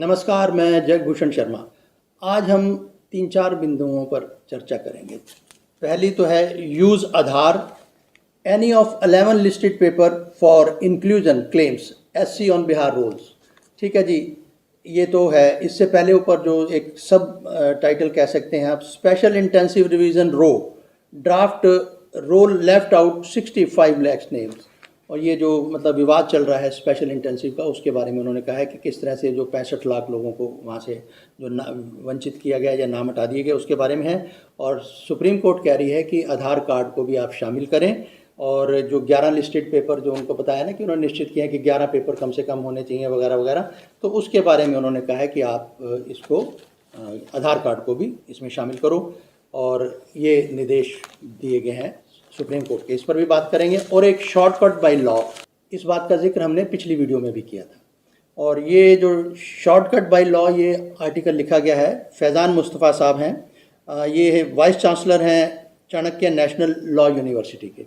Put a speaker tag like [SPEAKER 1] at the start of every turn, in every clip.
[SPEAKER 1] नमस्कार, मैं जगभूषण शर्मा। आज हम 3-4 बिंदुओं पर चर्चा करेंगे। पहली तो है use Aadhaar any of 11 listed paper for inclusion claims SC on Bihar rules. ठीक है जी, ये तो है। इससे पहले ऊपर जो एक सब टाइटल कह सकते हैं आप, special intensive revision roll draft roll left out 65 lakhs names. और ये जो मतलब विवाद चल रहा है स्पेशल इंटेंसिव का, उसके बारे में उन्होंने कहा है कि किस तरह से जो 65 लाख लोगों को वहाँ से जो वंचित किया गया या नाम हटा दिए गए उसके बारे में है। और सुप्रीम कोर्ट कह रही है कि आधार कार्ड को भी आप शामिल करें। और जो 11 लिस्टेड पेपर जो उनको बताया ना कि उन्होंने निश्चित किया है कि 11 पेपर कम से कम होने चाहिए वगैरह वगैरह, तो उसके बारे में उन्होंने कहा है कि आप इसको आधार कार्ड को भी इसमें शामिल करो। और ये निर्देश दिए गए हैं सुप्रीम कोर्ट के, इस पर भी बात करेंगे। और एक शॉर्टकट बाय लॉ, इस बात का जिक्र हमने पिछली वीडियो में भी किया था। और ये जो शॉर्टकट बाय लॉ ये आर्टिकल लिखा गया है, फैज़ान मुस्तफ़ा साहब हैं, ये वाइस चांसलर हैं चाणक्य नेशनल लॉ यूनिवर्सिटी के।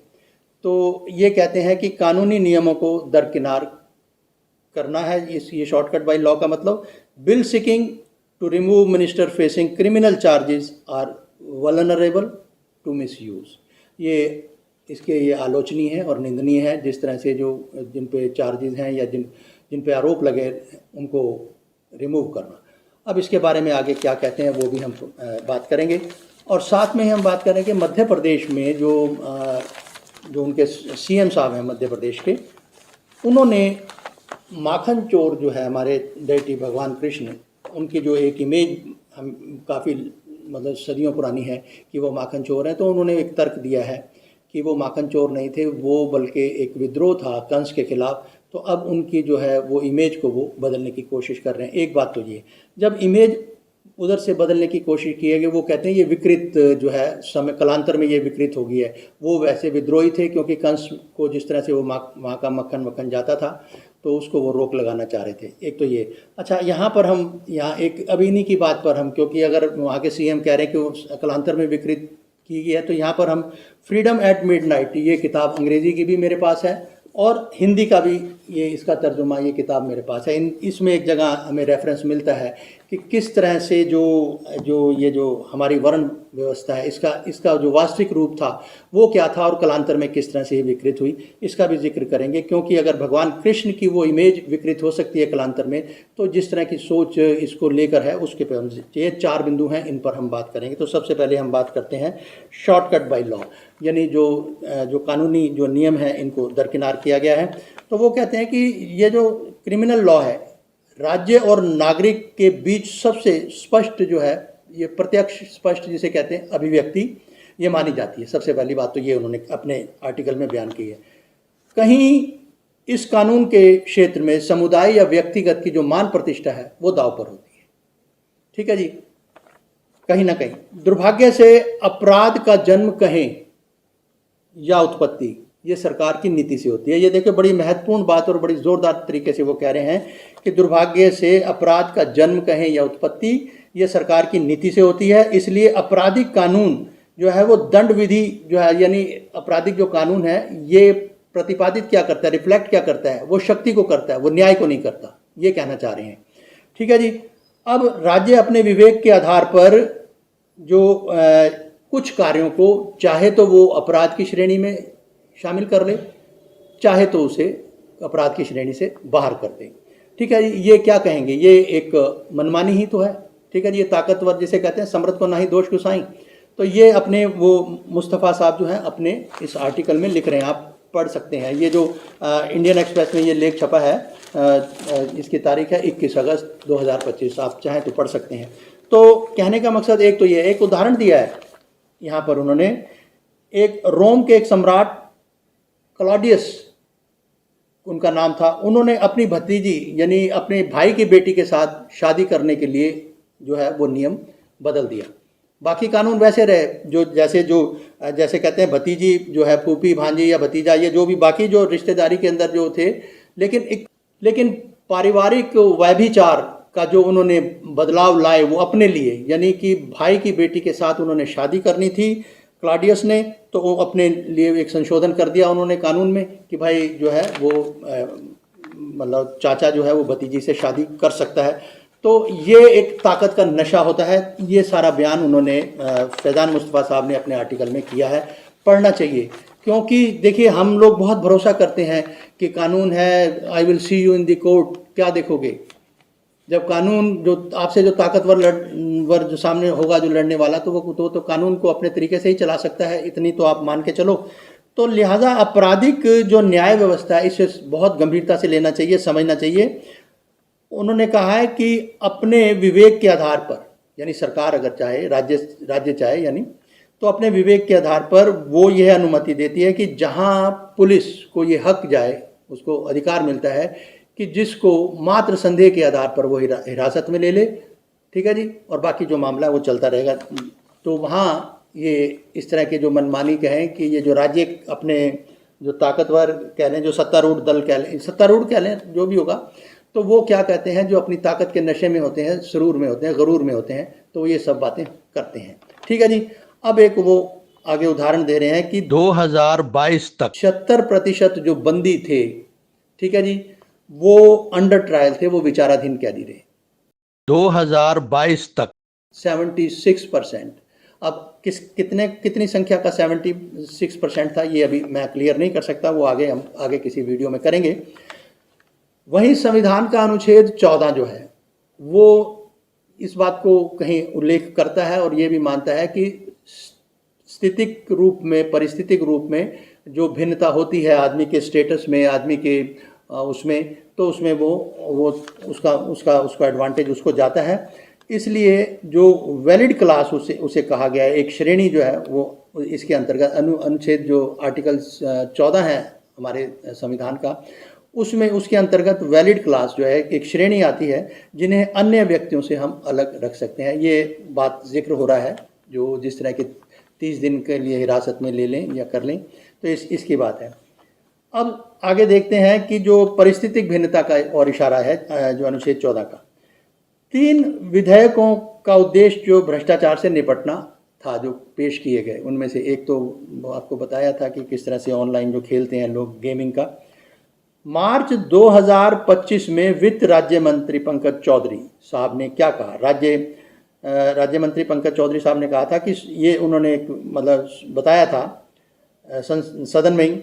[SPEAKER 1] तो ये कहते हैं कि कानूनी नियमों को दरकिनार करना है। ये शॉर्टकट बाय लॉ का मतलब, bill seeking to remove minister facing criminal charges are vulnerable to misuse. ये आलोचनीय है और निंदनीय है, जिस तरह से जो जिन पे चार्जेस हैं या जिन पे आरोप लगे उनको रिमूव करना। अब इसके बारे में आगे क्या कहते हैं वो भी हम बात करेंगे। और साथ में ही हम बात करेंगे मध्य प्रदेश में जो उनके सीएम साहब हैं मध्य प्रदेश के, उन्होंने माखन चोर जो है हमारे डेटी भगवान कृष्ण, उनकी जो एक इमेज हम काफ़ी मतलब सदियों पुरानी है कि वो माखन चोर हैं, तो उन्होंने एक तर्क दिया है कि वो माखन चोर नहीं थे, वो बल्कि एक विद्रोह था कंस के खिलाफ। तो अब उनकी जो है वो इमेज को वो बदलने की कोशिश कर रहे हैं। एक बात तो ये, जब इमेज उधर से बदलने की कोशिश की है कि वो कहते हैं ये विकृत जो है समय कालांतर में ये विकृत हो गई है। वो वैसे विद्रोही थे क्योंकि कंस को जिस तरह से वो माँ का मक्खन जाता था तो उसको वो रोक लगाना चाह रहे थे। एक तो ये। अच्छा, यहाँ पर हम एक अब इन्हीं की बात पर हम, क्योंकि अगर वहाँ के सीएम कह रहे हैं कि वो कालांतर में विकृत की गई है, तो यहाँ पर हम फ्रीडम एट मिडनाइट, ये किताब अंग्रेज़ी की भी मेरे पास है और हिंदी का भी ये इसका तर्जुमा ये किताब मेरे पास है। इसमें एक जगह हमें रेफरेंस मिलता है कि किस तरह से जो हमारी वर्ण व्यवस्था है इसका जो वास्तविक रूप था वो क्या था और कालांतर में किस तरह से ये विकृत हुई, इसका भी जिक्र करेंगे। क्योंकि अगर भगवान कृष्ण की वो इमेज विकृत हो सकती है कालांतर में, तो जिस तरह की सोच इसको लेकर है उसके पर ये 4 बिंदु हैं, इन पर हम बात करेंगे। तो सबसे पहले हम बात करते हैं शॉर्टकट बाय लॉ, यानी जो कानूनी जो नियम हैं इनको दरकिनार किया गया है। तो वो कहते हैं कि ये जो क्रिमिनल लॉ है, राज्य और नागरिक के बीच सबसे स्पष्ट जो है ये प्रत्यक्ष स्पष्ट जिसे कहते हैं अभिव्यक्ति ये मानी जाती है। सबसे पहली बात तो ये उन्होंने अपने आर्टिकल में बयान की है। कहीं इस कानून के क्षेत्र में समुदाय या व्यक्तिगत की जो मान प्रतिष्ठा है वो दांव पर होती है। ठीक है जी। कहीं ना कहीं दुर्भाग्य से अपराध का जन्म कहें या उत्पत्ति, ये सरकार की नीति से होती है। ये देखिए बड़ी महत्वपूर्ण बात और बड़ी जोरदार तरीके से वो कह रहे हैं कि दुर्भाग्य से अपराध का जन्म कहें या उत्पत्ति ये सरकार की नीति से होती है। इसलिए आपराधिक कानून जो है वो दंड विधि जो है, यानी आपराधिक जो कानून है ये प्रतिपादित क्या करता है, रिफ्लेक्ट क्या करता है, वो शक्ति को करता है, वो न्याय को नहीं करता, ये कहना चाह रहे हैं। ठीक है जी। अब राज्य अपने विवेक के आधार पर जो कुछ कार्यों को चाहे तो वो अपराध की श्रेणी में शामिल कर ले, चाहे तो उसे अपराध की श्रेणी से बाहर कर दे। ठीक है जी। ये क्या कहेंगे, ये एक मनमानी ही तो है। ठीक है जी। ये ताकतवर जिसे कहते हैं समर्थ को ना ही दोष गुसाई। तो ये अपने वो मुस्तफ़ा साहब जो हैं अपने इस आर्टिकल में लिख रहे हैं, आप पढ़ सकते हैं। ये जो इंडियन एक्सप्रेस में ये लेख छपा है, इसकी तारीख है 21 अगस्त 2025, आप चाहें तो पढ़ सकते हैं। तो कहने का मकसद एक तो ये, एक उदाहरण दिया है यहाँ पर उन्होंने, एक रोम के एक सम्राट क्लॉडियस उनका नाम था, उन्होंने अपनी भतीजी यानी अपने भाई की बेटी के साथ शादी करने के लिए जो है वो नियम बदल दिया। बाकी कानून वैसे रहे, जैसे कहते हैं भतीजी जो है फूफी भांजी या भतीजा, ये जो भी बाकी जो रिश्तेदारी के अंदर जो थे, लेकिन पारिवारिक व्यभिचार का जो उन्होंने बदलाव लाए वो अपने लिए, यानी कि भाई की बेटी के साथ उन्होंने शादी करनी थी क्लॉडियस ने, तो वो अपने लिए एक संशोधन कर दिया उन्होंने कानून में कि भाई जो है वो मतलब चाचा जो है वो भतीजी से शादी कर सकता है। तो ये एक ताकत का नशा होता है। ये सारा बयान उन्होंने फैज़ान मुस्तफ़ा साहब ने अपने आर्टिकल में किया है, पढ़ना चाहिए। क्योंकि देखिए हम लोग बहुत भरोसा करते हैं कि कानून है, I will see you in the court. क्या देखोगे जब कानून जो आपसे जो ताकतवर वर जो सामने होगा, जो लड़ने वाला, तो वो तो कानून को अपने तरीके से ही चला सकता है, इतनी तो आप मान के चलो। तो लिहाजा आपराधिक जो न्याय व्यवस्था है इसे बहुत गंभीरता से लेना चाहिए, समझना चाहिए। उन्होंने कहा है कि अपने विवेक के आधार पर, यानी सरकार अगर चाहे, राज्य चाहे, यानी तो अपने विवेक के आधार पर वो यह अनुमति देती है कि जहां पुलिस को ये हक जाए, उसको अधिकार मिलता है कि जिसको मात्र संदेह के आधार पर वो हिरासत में ले ले, ठीक है जी, और बाकी जो मामला है वो चलता रहेगा। तो वहाँ ये इस तरह के जो मनमानी कहें कि ये जो राज्य अपने जो ताकतवर कह लें, जो सत्तारूढ़ दल कह लें, सत्तारूढ़ कह लें, जो भी होगा, तो वो क्या कहते हैं, जो अपनी ताकत के नशे में होते हैं, सुरूर में होते हैं, गरूर में होते हैं, तो वो ये सब बातें करते हैं। ठीक है जी। अब एक वो आगे उदाहरण दे रहे हैं कि 2022 तक 76% जो बंदी थे, ठीक है जी, वो अंडर ट्रायल थे, वो विचाराधीन कैदी रहे 2022 तक 76%। अब कितनी संख्या का 76% था, ये अभी मैं क्लियर नहीं कर सकता, वो हम आगे किसी वीडियो में करेंगे। वहीं संविधान का अनुच्छेद 14 जो है वो इस बात को कहीं उल्लेख करता है और ये भी मानता है कि स्थितिक रूप में, परिस्थितिक रूप में जो भिन्नता होती है आदमी के स्टेटस में, आदमी के उसमें, तो उसमें वो उसका एडवांटेज उसको जाता है। इसलिए जो वैलिड क्लास उसे कहा गया है, एक श्रेणी जो है वो इसके अंतर्गत अनुच्छेद जो आर्टिकल 14 है हमारे संविधान का, उसमें उसके अंतर्गत वैलिड क्लास जो है एक श्रेणी आती है जिन्हें अन्य व्यक्तियों से हम अलग रख सकते हैं। ये बात जिक्र हो रहा है जो जिस तरह के 30 दिन के लिए हिरासत में ले लें या कर लें, तो इसकी बात है। अब आगे देखते हैं कि जो परिस्थितिक भिन्नता का और इशारा है जो अनुच्छेद 14 का, 3 विधेयकों का उद्देश्य जो भ्रष्टाचार से निपटना था जो पेश किए गए, उनमें से एक तो आपको बताया था कि किस तरह से ऑनलाइन जो खेलते हैं लोग गेमिंग का। मार्च 2025 में वित्त राज्य मंत्री पंकज चौधरी साहब ने क्या कहा, राज्य मंत्री पंकज चौधरी साहब ने कहा था कि ये उन्होंने मतलब बताया था सदन में ही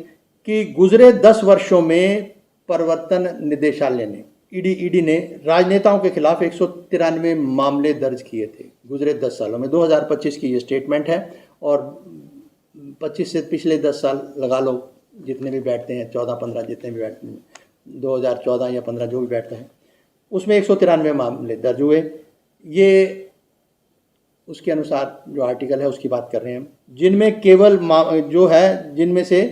[SPEAKER 1] कि गुजरे 10 वर्षों में प्रवर्तन निदेशालय ने ईडी ने राजनेताओं के खिलाफ 193 मामले दर्ज किए थे गुजरे 10 सालों में। 2025 की ये स्टेटमेंट है और 25 से पिछले 10 साल लगा लो, जितने भी बैठते हैं, 14-15 जितने भी बैठते हैं, 2014 या 15 जो भी बैठते हैं, उसमें 193 मामले दर्ज हुए। ये उसके अनुसार जो आर्टिकल है उसकी बात कर रहे हैं, जिनमें केवल जो है, जिनमें से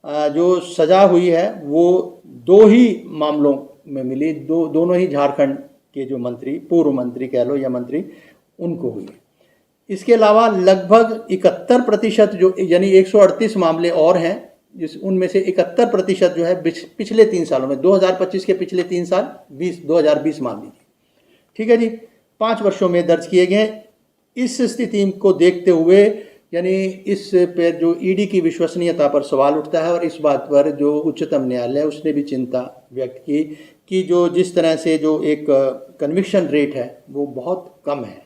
[SPEAKER 1] जो सज़ा हुई है वो 2 ही मामलों में मिली, दोनों ही झारखंड के जो मंत्री, पूर्व मंत्री कह लो या मंत्री, उनको हुई है। इसके अलावा लगभग 71% जो यानी 138 मामले और हैं, जिस उनमें से 71% जो है पिछले 3 सालों में, 2025 के पिछले 3 साल 2020 मान लीजिए, ठीक है जी, 5 वर्षों में दर्ज किए गए। इस स्थिति को देखते हुए यानी इस पर जो ईडी की विश्वसनीयता पर सवाल उठता है और इस बात पर जो उच्चतम न्यायालय उसने भी चिंता व्यक्त की कि जो जिस तरह से जो एक कन्विक्शन रेट है वो बहुत कम है,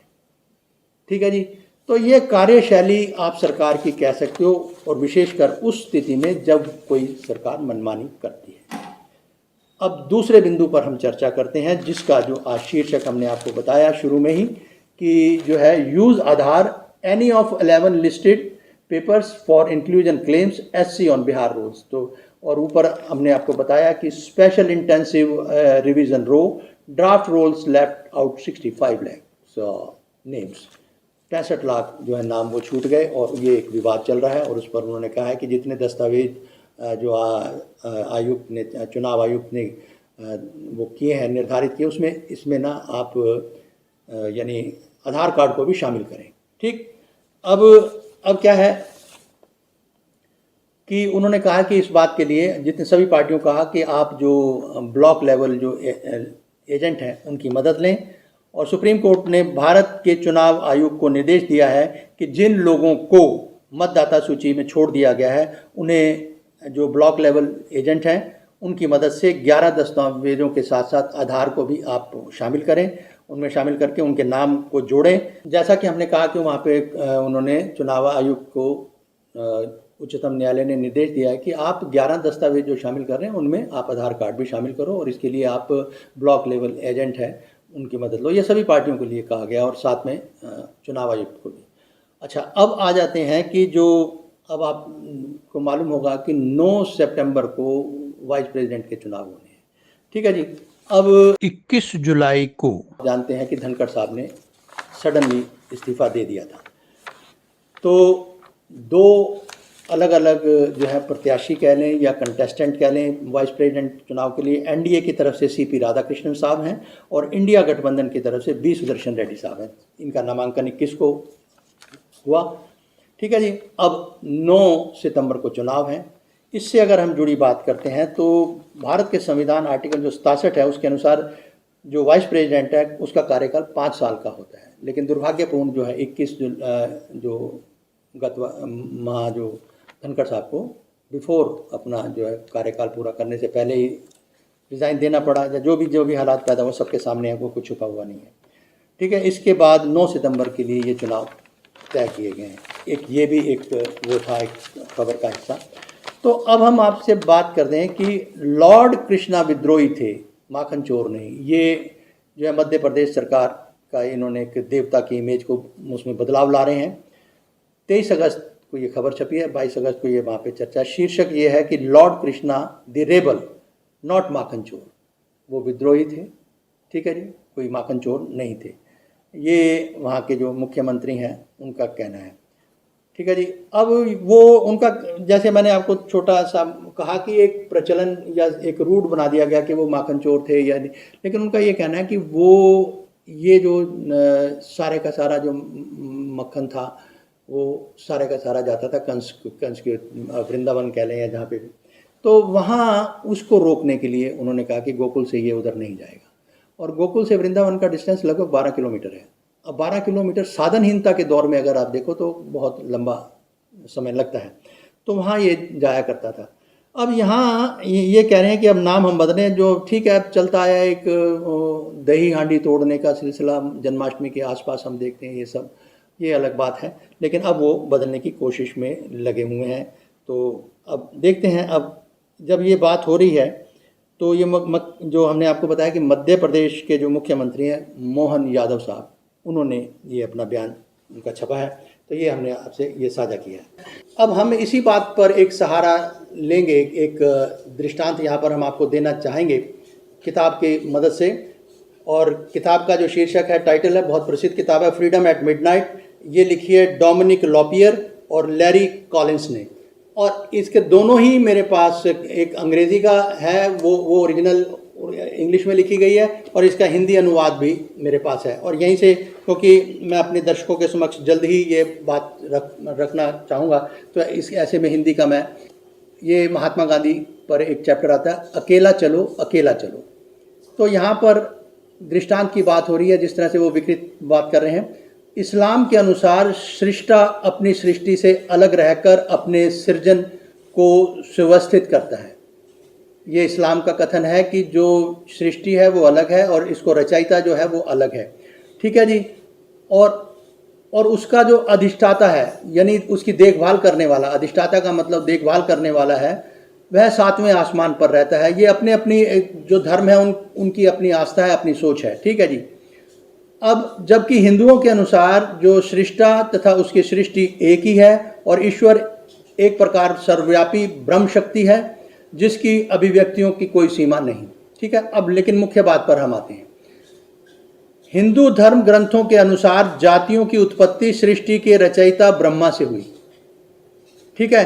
[SPEAKER 1] ठीक है जी। तो ये कार्यशैली आप सरकार की कह सकते हो, और विशेषकर उस स्थिति में जब कोई सरकार मनमानी करती है। अब दूसरे बिंदु पर हम चर्चा करते हैं, जिसका जो आज शीर्षक हमने आपको बताया शुरू में ही कि जो है use Aadhaar any of 11 listed papers for inclusion claims SC on Bihar rules. तो और ऊपर हमने आपको बताया कि special intensive revision roll draft rolls left out 65 lakh names, 65 lakh जो है नाम वो छूट गए, और ये एक विवाद चल रहा है। और उस पर उन्होंने कहा है कि जितने दस्तावेज जो आयुक्त ने, चुनाव आयुक्त ने वो किए हैं, निर्धारित किए, उसमें इसमें ना आप यानी आधार कार्ड को भी शामिल करें, ठीक। अब क्या है कि उन्होंने कहा कि इस बात के लिए जितने सभी पार्टियों कहा कि आप जो ब्लॉक लेवल जो एजेंट हैं उनकी मदद लें, और सुप्रीम कोर्ट ने भारत के चुनाव आयोग को निर्देश दिया है कि जिन लोगों को मतदाता सूची में छोड़ दिया गया है उन्हें जो ब्लॉक लेवल एजेंट हैं उनकी मदद से 11 दस्तावेजों के साथ साथ आधार को भी आप शामिल करें। उनमें शामिल करके उनके नाम को जोड़ें। जैसा कि हमने कहा कि वहाँ पे उन्होंने चुनाव आयुक्त को उच्चतम न्यायालय ने निर्देश दिया है कि आप 11 दस्तावेज जो शामिल कर रहे हैं उनमें आप आधार कार्ड भी शामिल करो और इसके लिए आप ब्लॉक लेवल एजेंट है उनकी मदद लो। ये सभी पार्टियों के लिए कहा गया और साथ में चुनाव आयुक्त को भी। अच्छा, अब आ जाते हैं कि जो अब आपको मालूम होगा कि 9 सितंबर को वाइस प्रेसिडेंट के चुनाव होने हैं। ठीक है जी। अब 21 जुलाई को जानते हैं कि धनखड़ साहब ने सडनली इस्तीफा दे दिया था। तो दो अलग अलग जो है प्रत्याशी कह लें या कंटेस्टेंट कह लें वाइस प्रेसिडेंट चुनाव के लिए, एनडीए की तरफ से सीपी राधाकृष्णन साहब हैं और इंडिया गठबंधन की तरफ से बी सुदर्शन रेड्डी साहब हैं। इनका नामांकन 21 को हुआ। ठीक है जी। अब 9 सितंबर को चुनाव हैं। इससे अगर हम जुड़ी बात करते हैं तो भारत के संविधान आर्टिकल जो 67 है उसके अनुसार जो वाइस प्रेसिडेंट है उसका कार्यकाल 5 साल का होता है। लेकिन दुर्भाग्यपूर्ण जो है 21 जो गत माह जो धनखड़ साहब को बिफोर अपना जो है कार्यकाल पूरा करने से पहले ही रिज़ाइन देना पड़ा, या जो भी हालात पैदा हुए सबके सामने है, वो कुछ छुपा हुआ नहीं है। ठीक है। इसके बाद 9 सितंबर के लिए ये चुनाव तय किए गए हैं। एक ये भी एक वो था, एक खबर का हिस्सा। तो अब हम आपसे बात करते हैं कि लॉर्ड कृष्णा विद्रोही थे, माखन चोर नहीं। ये जो है मध्य प्रदेश सरकार का इन्होंने एक देवता की इमेज को उसमें बदलाव ला रहे हैं। 23 अगस्त को ये खबर छपी है, 22 अगस्त को ये वहाँ पे चर्चा। शीर्षक ये है कि Lord Krishna the rebel not माखन चोर। वो विद्रोही थे, ठीक है जी, कोई माखन चोर नहीं थे। ये वहाँ के जो मुख्यमंत्री हैं उनका कहना है। ठीक है जी। अब वो उनका, जैसे मैंने आपको छोटा सा कहा कि एक प्रचलन या एक रूट बना दिया गया कि वो माखन चोर थे या नहीं, लेकिन उनका ये कहना है कि वो ये जो सारे का सारा जो मक्खन था वो सारे का सारा जाता था कंस के वृंदावन कह लें या जहाँ पे भी, तो वहाँ उसको रोकने के लिए उन्होंने कहा कि गोकुल से ये उधर नहीं जाएगा। और गोकुल से वृंदावन का डिस्टेंस लगभग 12 किलोमीटर है। अब 12 किलोमीटर साधनहीनता के दौर में अगर आप देखो तो बहुत लंबा समय लगता है, तो वहाँ ये जाया करता था। अब यहाँ ये कह रहे हैं कि अब नाम हम बदलें, जो ठीक है अब चलता आया एक दही हांडी तोड़ने का सिलसिला जन्माष्टमी के आसपास हम देखते हैं, ये सब ये अलग बात है, लेकिन अब वो बदलने की कोशिश में लगे हुए हैं। तो अब देखते हैं, अब जब ये बात हो रही है तो ये जो हमने आपको बताया कि मध्य प्रदेश के जो मुख्यमंत्री हैं मोहन यादव साहब, उन्होंने ये अपना बयान उनका छपा है, तो ये हमने आपसे ये साझा किया है। अब हम इसी बात पर एक सहारा लेंगे, एक दृष्टांत यहाँ पर हम आपको देना चाहेंगे किताब की मदद से। और किताब का जो शीर्षक है, टाइटल है, बहुत प्रसिद्ध किताब है, फ्रीडम एट मिडनाइट। ये लिखी है डोमिनिक लॉपियर और लैरी कॉलिंस ने। और इसके दोनों ही मेरे पास, एक अंग्रेज़ी का है, वो ओरिजिनल इंग्लिश में लिखी गई है, और इसका हिंदी अनुवाद भी मेरे पास है। और यहीं से, क्योंकि मैं अपने दर्शकों के समक्ष जल्द ही ये बात रखना चाहूँगा, तो इस ऐसे में हिंदी का मैं, ये महात्मा गांधी पर एक चैप्टर आता है, अकेला चलो अकेला चलो। तो यहाँ पर दृष्टांत की बात हो रही है, जिस तरह से वो विकृत बात कर रहे हैं। इस्लाम के अनुसार सृष्टा अपनी सृष्टि से अलग रहकर अपने सृजन को सुव्यवस्थित करता है। ये इस्लाम का कथन है कि जो सृष्टि है वो अलग है और इसको रचयिता जो है वो अलग है। ठीक है जी। और उसका जो अधिष्ठाता है, यानी उसकी देखभाल करने वाला, अधिष्ठाता का मतलब देखभाल करने वाला है, वह 7वें आसमान पर रहता है। ये अपने अपनी जो धर्म है उनकी अपनी आस्था है, अपनी सोच है। ठीक है जी। अब जबकि हिंदुओं के अनुसार जो सृष्टा तथा उसकी सृष्टि एक ही है और ईश्वर एक प्रकार सर्वव्यापी ब्रह्म शक्ति है जिसकी अभिव्यक्तियों की कोई सीमा नहीं। ठीक है। अब लेकिन मुख्य बात पर हम आते हैं। हिंदू धर्म ग्रंथों के अनुसार जातियों की उत्पत्ति सृष्टि के रचयिता ब्रह्मा से हुई। ठीक है।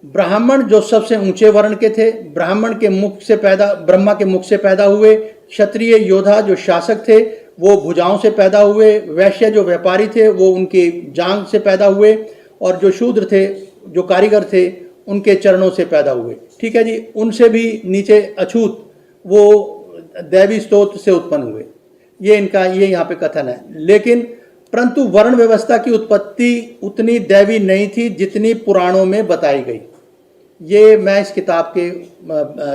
[SPEAKER 1] ब्राह्मण जो सबसे ऊंचे वर्ण के थे, ब्राह्मण के मुख से पैदा, ब्रह्मा के मुख से पैदा हुए। क्षत्रिय योद्धा जो शासक थे वो भुजाओं से पैदा हुए। वैश्य जो व्यापारी थे वो उनकी जांग से पैदा हुए। और जो शूद्र थे, जो कारीगर थे, उनके चरणों से पैदा हुए। ठीक है जी। उनसे भी नीचे अछूत वो दैवी स्तोत्र से उत्पन्न हुए। ये इनका ये यहाँ पे कथन है। लेकिन परंतु वर्ण व्यवस्था की उत्पत्ति उतनी दैवी नहीं थी जितनी पुराणों में बताई गई। ये मैं इस किताब के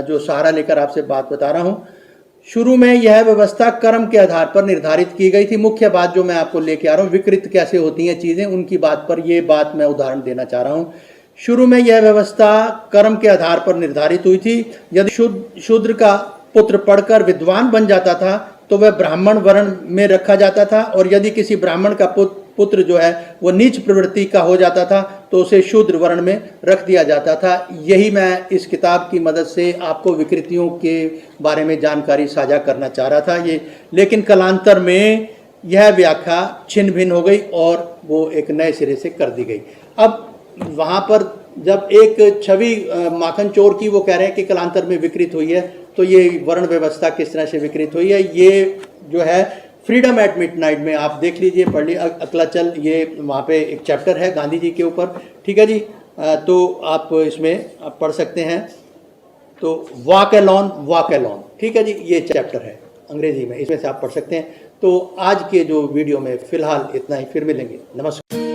[SPEAKER 1] जो सहारा लेकर आपसे बात बता रहा हूँ। शुरू में यह व्यवस्था कर्म के आधार पर निर्धारित की गई थी। मुख्य बात जो मैं आपको लेके आ रहा हूँ, विकृत कैसे होती हैं चीजें, उनकी बात पर ये बात मैं उदाहरण देना चाह रहा हूँ। शुरू में यह व्यवस्था कर्म के आधार पर निर्धारित हुई थी। यदि शूद्र का पुत्र पढ़कर विद्वान बन जाता था तो वह ब्राह्मण वर्ण में रखा जाता था, और यदि किसी ब्राह्मण का पुत्र जो है वो नीच प्रवृत्ति का हो जाता था तो उसे शूद्र वर्ण में रख दिया जाता था। यही मैं इस किताब की मदद से आपको विकृतियों के बारे में जानकारी साझा करना चाह रहा था। ये लेकिन कालांतर में यह व्याख्या छिन्न भिन्न हो गई और वो एक नए सिरे से कर दी गई। अब वहाँ पर जब एक छवि माखन चोर की वो कह रहे हैं कि कालांतर में विकृत हुई है, तो ये वर्ण व्यवस्था किस तरह से विकृत हुई है, ये जो है फ्रीडम एट मिडनाइट में आप देख लीजिए, पढ़ लीजिए। अकलाचल, ये वहाँ पे एक चैप्टर है गांधी जी के ऊपर, ठीक है जी। तो आप इसमें आप पढ़ सकते हैं। तो वॉक एलोन, ठीक है जी, ये चैप्टर है अंग्रेजी में, इसमें से आप पढ़ सकते हैं। तो आज के जो वीडियो में फ़िलहाल इतना ही, फिर मिलेंगे, नमस्कार।